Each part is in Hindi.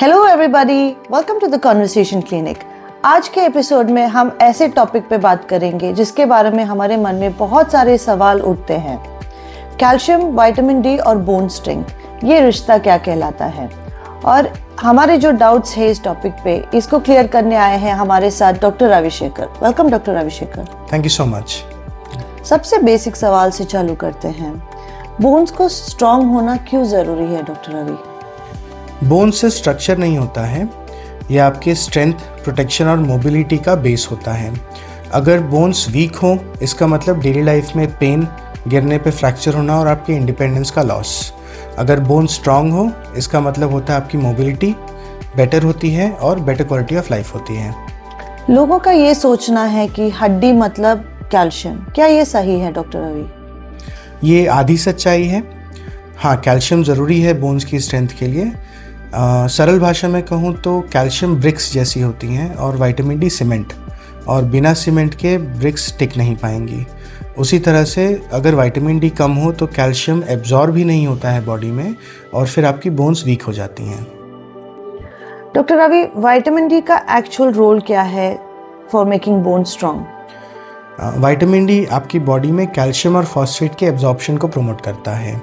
Hello everybody, welcome to the conversation clinic. आज के एपिसोड में हम ऐसे टॉपिक पे बात करेंगे जिसके बारे में हमारे मन में बहुत सारे सवाल उठते हैं। कैल्शियम, विटामिन डी और बोन स्ट्रेंथ, ये रिश्ता क्या कहलाता है? और हमारे जो डाउट्स है इस टॉपिक पे, इसको क्लियर करने आए हैं हमारे साथ doctor Ravishekhar. Welcome doctor Ravishekhar. Thank you so much. सबसे बेसिक सवाल से चालू करते हैं। बोन्स को स्ट्रॉन्ग होना क्यों जरूरी है डॉक्टर रवि? बोन्स से स्ट्रक्चर नहीं होता है, यह आपके स्ट्रेंथ, प्रोटेक्शन और मोबिलिटी का बेस होता है। अगर बोन्स वीक हो, इसका मतलब डेली लाइफ में पेन, गिरने पे फ्रैक्चर होना और आपके इंडिपेंडेंस का लॉस। अगर बोन स्ट्रांग हो, इसका मतलब होता है आपकी मोबिलिटी बेटर होती है और बेटर क्वालिटी ऑफ लाइफ होती है। लोगों का ये सोचना है कि हड्डी मतलब कैल्शियम, क्या ये सही है डॉक्टर रवि? ये आधी सच्चाई है। हाँ, कैल्शियम ज़रूरी है बोन्स की स्ट्रेंथ के लिए। सरल भाषा में कहूँ तो कैल्शियम ब्रिक्स जैसी होती हैं और विटामिन डी सीमेंट, और बिना सीमेंट के ब्रिक्स टिक नहीं पाएंगी। उसी तरह से अगर विटामिन डी कम हो तो कैल्शियम एब्जॉर्ब भी नहीं होता है बॉडी में और फिर आपकी बोन्स वीक हो जाती हैं। डॉक्टर रवि, विटामिन डी का एक्चुअल रोल क्या है for making bone strong? Vitamin D आपकी बॉडी में कैल्शियम और फॉस्फेट के एब्जॉर्प्शन को प्रमोट करता है।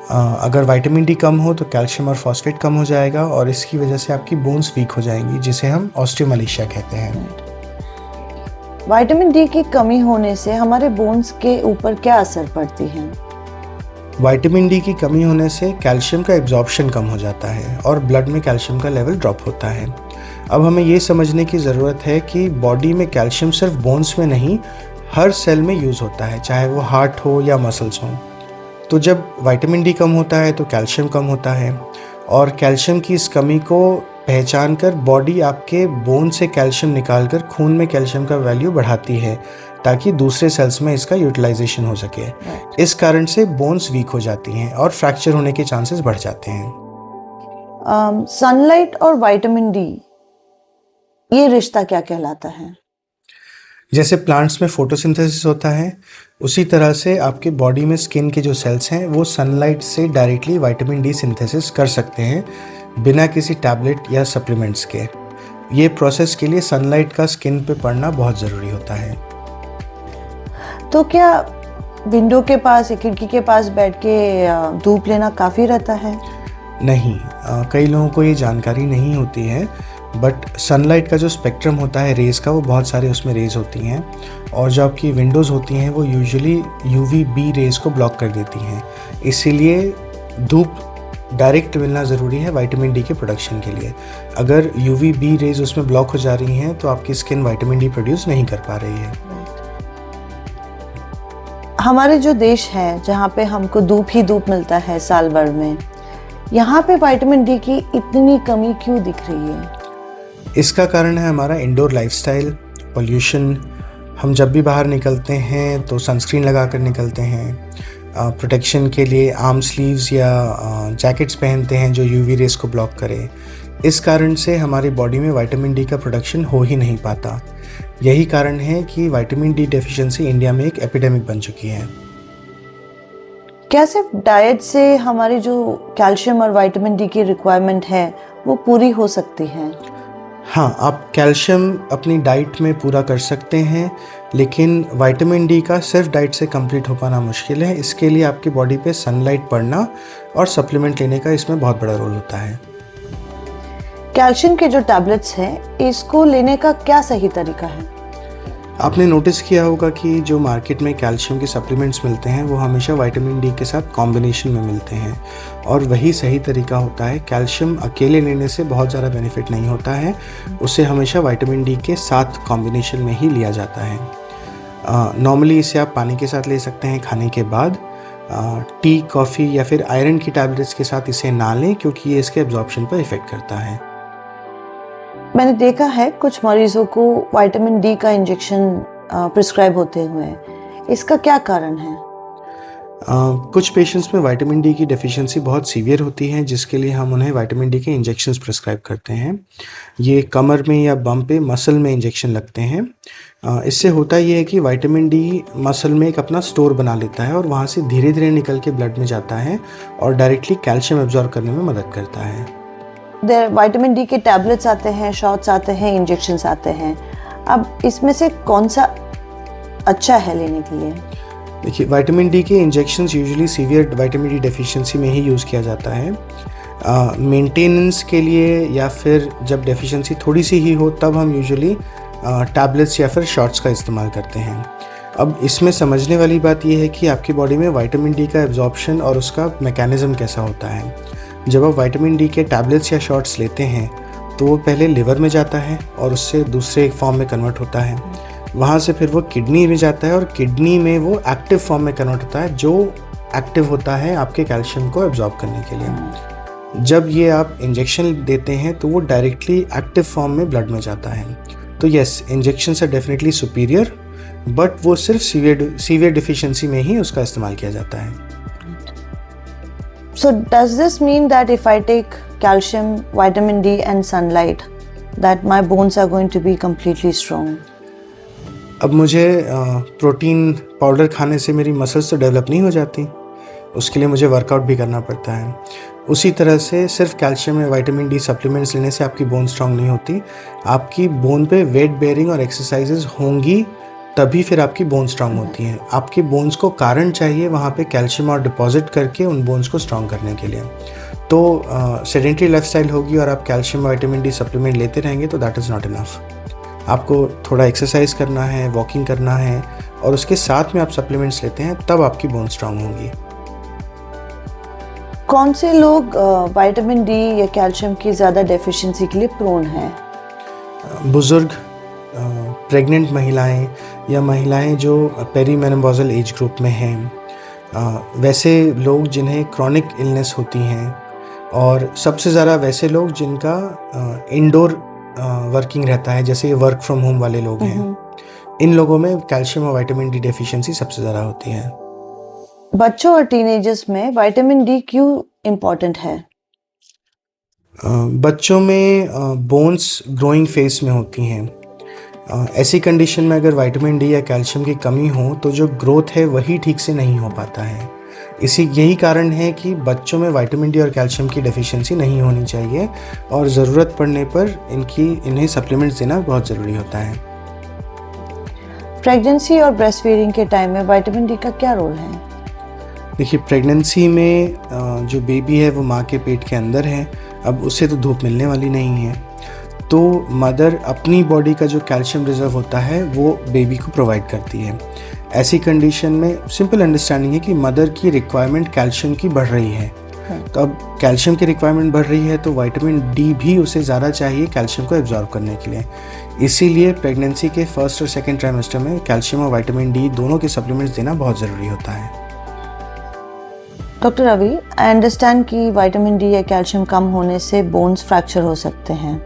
अगर विटामिन डी कम हो तो कैल्शियम और फॉस्फेट कम हो जाएगा और इसकी वजह से आपकी बोन्स वीक हो जाएंगी, जिसे हम ऑस्टियोमैलेशिया कहते हैं। विटामिन डी की कमी होने से हमारे बोन्स के ऊपर क्या असर पड़ती है? विटामिन डी की कमी होने से कैल्शियम का एब्जॉर्प्शन कम हो जाता है और ब्लड में कैल्शियम का लेवल ड्रॉप होता है। अब हमें ये समझने की ज़रूरत है कि बॉडी में कैल्शियम सिर्फ बोन्स में नहीं, हर सेल में यूज़ होता है, चाहे वो हार्ट हो या मसल्स हों। तो जब विटामिन डी कम होता है तो कैल्शियम कम होता है, और कैल्शियम की इस कमी को पहचान कर बॉडी आपके बोन से कैल्शियम निकाल कर खून में कैल्शियम का वैल्यू बढ़ाती है ताकि दूसरे सेल्स में इसका यूटिलाइजेशन हो सके। इस कारण से बोन्स वीक हो जाती हैं और फ्रैक्चर होने के चांसेस बढ़ जाते हैं। सनलाइट और विटामिन डी, ये रिश्ता क्या कहलाता है? जैसे प्लांट्स में फोटोसिंथेसिस होता है, उसी तरह से आपके बॉडी में स्किन के जो सेल्स हैं वो सनलाइट से डायरेक्टली विटामिन डी सिंथेसिस कर सकते हैं बिना किसी टैबलेट या सप्लीमेंट्स के। ये प्रोसेस के लिए सनलाइट का स्किन पे पड़ना बहुत ज़रूरी होता है। तो क्या विंडो के पास या खिड़की के पास बैठ के धूप लेना काफ़ी रहता है? नहीं, कई लोगों को ये जानकारी नहीं होती है, बट सनलाइट का जो स्पेक्ट्रम होता है रेज़ का, वो बहुत सारे उसमें रेज़ होती हैं, और जो आपकी विंडोज़ होती हैं वो यूजुअली UVB रेज़ को ब्लॉक कर देती हैं। इसीलिए धूप डायरेक्ट मिलना ज़रूरी है विटामिन डी के प्रोडक्शन के लिए। अगर UVB रेज़ उसमें ब्लॉक हो जा रही हैं तो आपकी स्किन विटामिन डी प्रोड्यूस नहीं कर पा रही है। हमारे जो देश है जहाँ पे हमको धूप ही धूप मिलता है साल भर में, यहाँ पे विटामिन डी की इतनी कमी क्यों दिख रही है? इसका कारण है हमारा इंडोर लाइफस्टाइल, पोल्यूशन। हम जब भी बाहर निकलते हैं तो सनस्क्रीन लगा कर निकलते हैं, प्रोटेक्शन के लिए आर्म स्लीव्स या जैकेट्स पहनते हैं जो UV रेस को ब्लॉक करे। इस कारण से हमारी बॉडी में विटामिन डी का प्रोडक्शन हो ही नहीं पाता। यही कारण है कि विटामिन डी डेफिशिएंसी इंडिया में एक एपिडेमिक बन चुकी है। क्या सिर्फ डाइट से हमारी जो कैल्शियम और विटामिन डी की रिक्वायरमेंट है वो पूरी हो सकती है? हाँ, आप कैल्शियम अपनी डाइट में पूरा कर सकते हैं, लेकिन विटामिन डी का सिर्फ डाइट से कंप्लीट हो पाना मुश्किल है। इसके लिए आपकी बॉडी पे सनलाइट पड़ना और सप्लीमेंट लेने का इसमें बहुत बड़ा रोल होता है। कैल्शियम के जो टैबलेट्स हैं, इसको लेने का क्या सही तरीका है? आपने नोटिस किया होगा कि जो मार्केट में कैल्शियम के सप्लीमेंट्स मिलते हैं वो हमेशा विटामिन डी के साथ कॉम्बिनेशन में मिलते हैं, और वही सही तरीका होता है। कैल्शियम अकेले लेने से बहुत ज़्यादा बेनिफिट नहीं होता है, उसे हमेशा विटामिन डी के साथ कॉम्बिनेशन में ही लिया जाता है। नॉर्मली इसे आप पानी के साथ ले सकते हैं खाने के बाद। टी, कॉफ़ी या फिर आयरन की टैबलेट्स के साथ इसे ना लें, क्योंकि ये इसके एब्जॉर्प्शन पर इफ़ेक्ट करता है। मैंने देखा है कुछ मरीजों को विटामिन डी का इंजेक्शन प्रिस्क्राइब होते हुए, इसका क्या कारण है? कुछ पेशेंट्स में विटामिन डी की डेफिशिएंसी बहुत सीवियर होती है, जिसके लिए हम उन्हें विटामिन डी के इंजेक्शंस प्रिस्क्राइब करते हैं। ये कमर में या बम पे, मसल में इंजेक्शन लगते हैं। इससे होता ये है कि विटामिन डी मसल में एक अपना स्टोर बना लेता है और वहाँ से धीरे धीरे निकल के ब्लड में जाता है और डायरेक्टली कैल्शियम एब्जॉर्ब करने में मदद करता है। देर विटामिन डी के टैबलेट्स आते हैं, शॉट्स आते हैं, इंजेक्शंस आते हैं। अब इसमें से कौन सा अच्छा है लेने के लिए? देखिए, विटामिन डी के injections usually severe vitamin D deficiency में ही यूज़ किया जाता है। मेंटेनेंस के लिए या फिर जब डेफिशिएंसी थोड़ी सी ही हो तब हम यूजुअली टैबलेट्स या फिर शॉट्स का इस्तेमाल करते हैं। अब इसमें समझने वाली बात यह है कि आपकी बॉडी में विटामिन डी का एब्जॉर्प्शन और उसका मैकेनिज़्म कैसा होता है। जब आप विटामिन डी के टैबलेट्स या शॉट्स लेते हैं तो वो पहले लिवर में जाता है और उससे दूसरे फॉर्म में कन्वर्ट होता है। वहाँ से फिर वो किडनी में जाता है और किडनी में वो एक्टिव फॉर्म में कन्वर्ट होता है, जो एक्टिव होता है आपके कैल्शियम को एब्जॉर्ब करने के लिए। जब ये आप इंजेक्शन देते हैं तो वो डायरेक्टली एक्टिव फॉर्म में ब्लड में जाता है। तो yes, injection are definitely superior, but वो सिर्फ सीवियर डिफिशिएंसी में ही उसका इस्तेमाल किया जाता है। So does this mean that if I take calcium, vitamin D and sunlight, that my bones are going to be completely strong? अब मुझे प्रोटीन पाउडर खाने से मेरी मसल्स तो डेवलप नहीं हो जाती, उसके लिए मुझे वर्कआउट भी करना पड़ता है। उसी तरह से सिर्फ कैल्शियम या विटामिन डी सप्लीमेंट्स लेने से आपकी बोन स्ट्रांग नहीं होती। आपकी बोन पे वेट बेयरिंग और एक्सरसाइजेज होंगी तभी फिर आपकी बोन स्ट्रांग होती हैं। आपके बोन्स को कारण चाहिए वहाँ पे कैल्शियम और डिपॉजिट करके उन बोन्स को स्ट्रांग करने के लिए। तो सेडेंटरी लाइफस्टाइल होगी और आप कैल्शियम विटामिन डी सप्लीमेंट लेते रहेंगे तो दैट इज़ नॉट इनफ। आपको थोड़ा एक्सरसाइज करना है, वॉकिंग करना है और उसके साथ में आप सप्लीमेंट्स लेते हैं, तब आपकी बोन स्ट्रांग होंगी। कौन से लोग विटामिन डी या कैल्शियम की ज़्यादा डेफिशिएंसी के लिए प्रोन हैं? बुज़ुर्ग, प्रेग्नेंट महिलाएं या महिलाएं जो पेरीमेनोपॉज़ल एज ग्रुप में हैं, वैसे लोग जिन्हें क्रॉनिक इलनेस होती हैं, और सबसे ज़्यादा वैसे लोग जिनका इंडोर वर्किंग रहता है, जैसे वर्क फ्रॉम होम वाले लोग हैं, इन लोगों में कैल्शियम और विटामिन डी डेफिशिएंसी सबसे ज़्यादा होती है। बच्चों और टीनेजर्स में विटामिन डी क्यों इम्पोर्टेंट है? बच्चों में बोन्स ग्रोइंग फेज में होती हैं। ऐसी कंडीशन में अगर विटामिन डी या कैल्शियम की कमी हो तो जो ग्रोथ है वही ठीक से नहीं हो पाता है। यही कारण है कि बच्चों में विटामिन डी और कैल्शियम की डेफिशिएंसी नहीं होनी चाहिए और ज़रूरत पड़ने पर इन्हें सप्लीमेंट्स देना बहुत ज़रूरी होता है। प्रेगनेंसी और ब्रेस्ट फीडिंग के टाइम में विटामिन डी का क्या रोल है? देखिए, प्रेगनेंसी में जो बेबी है वो माँ के पेट के अंदर है। अब उससे तो धूप मिलने वाली नहीं है, तो मदर अपनी बॉडी का जो कैल्शियम रिजर्व होता है वो बेबी को प्रोवाइड करती है। ऐसी कंडीशन में सिंपल अंडरस्टैंडिंग है कि मदर की रिक्वायरमेंट कैल्शियम की बढ़ रही है। तो अब कैल्शियम की रिक्वायरमेंट बढ़ रही है तो विटामिन डी भी उसे ज़्यादा चाहिए कैल्शियम को एब्जॉर्ब करने के लिए। इसीलिए प्रेगनेंसी के फर्स्ट और सेकेंड ट्राइमेस्टर में कैल्शियम और विटामिन डी दोनों के सप्लीमेंट्स देना बहुत ज़रूरी होता है। डॉक्टर रवि, आई अंडरस्टैंड कि विटामिन डी या कैल्शियम कम होने से बोन्स फ्रैक्चर हो सकते हैं,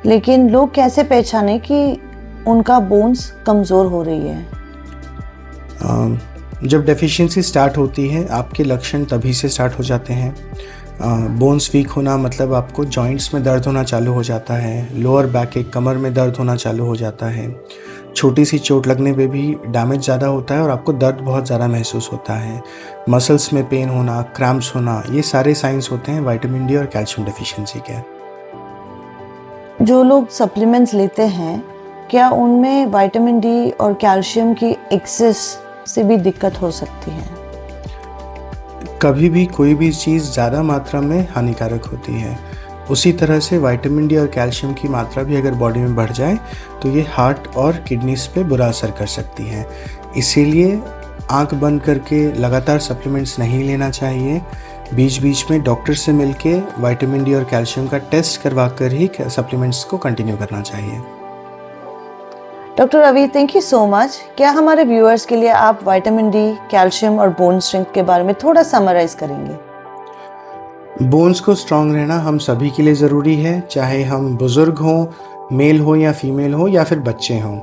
लेकिन लोग कैसे पहचाने कि उनका बोन्स कमज़ोर हो रही है? जब डेफिशिएंसी स्टार्ट होती है आपके लक्षण तभी से स्टार्ट हो जाते हैं। बोन्स वीक होना मतलब आपको जॉइंट्स में दर्द होना चालू हो जाता है, लोअर बैक एक कमर में दर्द होना चालू हो जाता है, छोटी सी चोट लगने पे भी डैमेज ज़्यादा होता है और आपको दर्द बहुत ज़्यादा महसूस होता है, मसल्स में पेन होना, क्रैम्प्स होना, ये सारे साइंस होते हैं विटामिन डी और कैल्शियम डेफिशिएंसी के। जो लोग सप्लीमेंट्स लेते हैं, क्या उनमें विटामिन डी और कैल्शियम की एक्सेस से भी दिक्कत हो सकती है? कभी भी कोई भी चीज़ ज़्यादा मात्रा में हानिकारक होती है। उसी तरह से विटामिन डी और कैल्शियम की मात्रा भी अगर बॉडी में बढ़ जाए तो ये हार्ट और किडनीज पे बुरा असर कर सकती है। इसीलिए आंख बंद करके लगातार सप्लीमेंट्स नहीं लेना चाहिए। बीच बीच में डॉक्टर से मिलके विटामिन डी और कैल्शियम का टेस्ट करवा कर ही सप्लीमेंट्स को कंटिन्यू करना चाहिए। Doctor Ravi, thank you so much. क्या हमारे व्यूअर्स के लिए आप विटामिन डी, कैल्शियम और बोन स्ट्रेंथ के बारे में थोड़ा समराइज करेंगे? बोन्स को स्ट्रांग रहना हम सभी के लिए ज़रूरी है, चाहे हम बुज़ुर्ग हों, मेल हो या फीमेल हो या फिर बच्चे हों।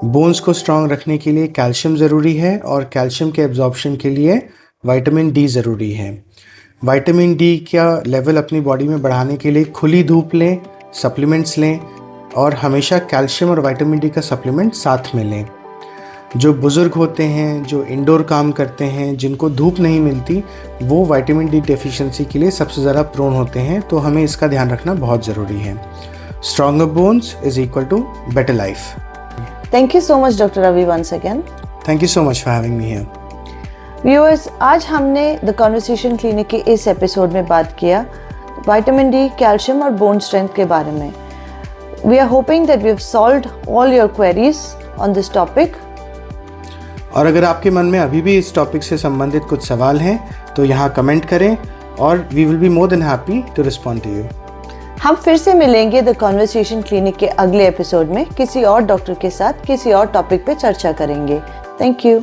बोन्स को स्ट्रांग रखने के लिए कैल्शियम ज़रूरी है और कैल्शियम के एब्जॉर्प्शन के लिए विटामिन डी ज़रूरी है। विटामिन डी का लेवल अपनी बॉडी में बढ़ाने के लिए खुली धूप लें, सप्लीमेंट्स लें और हमेशा कैल्शियम और विटामिन डी का सप्लीमेंट साथ में लें। जो बुज़ुर्ग होते हैं, जो इंडोर काम करते हैं, जिनको धूप नहीं मिलती, वो विटामिन डी डेफिशिएंसी के लिए सबसे ज़्यादा प्रोन होते हैं, तो हमें इसका ध्यान रखना बहुत ज़रूरी है। Stronger bones is equal to better life. Thank you so much doctor Ravi once again. Thank you so much for having me here. Viewers, आज हमने द कॉन्वर्सेशन क्लिनिक के इस एपिसोड में बात किया विटामिन डी, कैल्शियम और बोन स्ट्रेंथ के बारे में। We are hoping that we have solved all your queries on this topic. और अगर आपके मन में अभी भी इस टॉपिक से संबंधित कुछ सवाल हैं तो यहाँ कमेंट करें और we will be more than happy to respond to you. हम फिर से मिलेंगे द कॉन्वर्सेशन क्लिनिक के अगले एपिसोड में किसी और डॉक्टर के साथ किसी और टॉपिक पे चर्चा करेंगे। Thank you.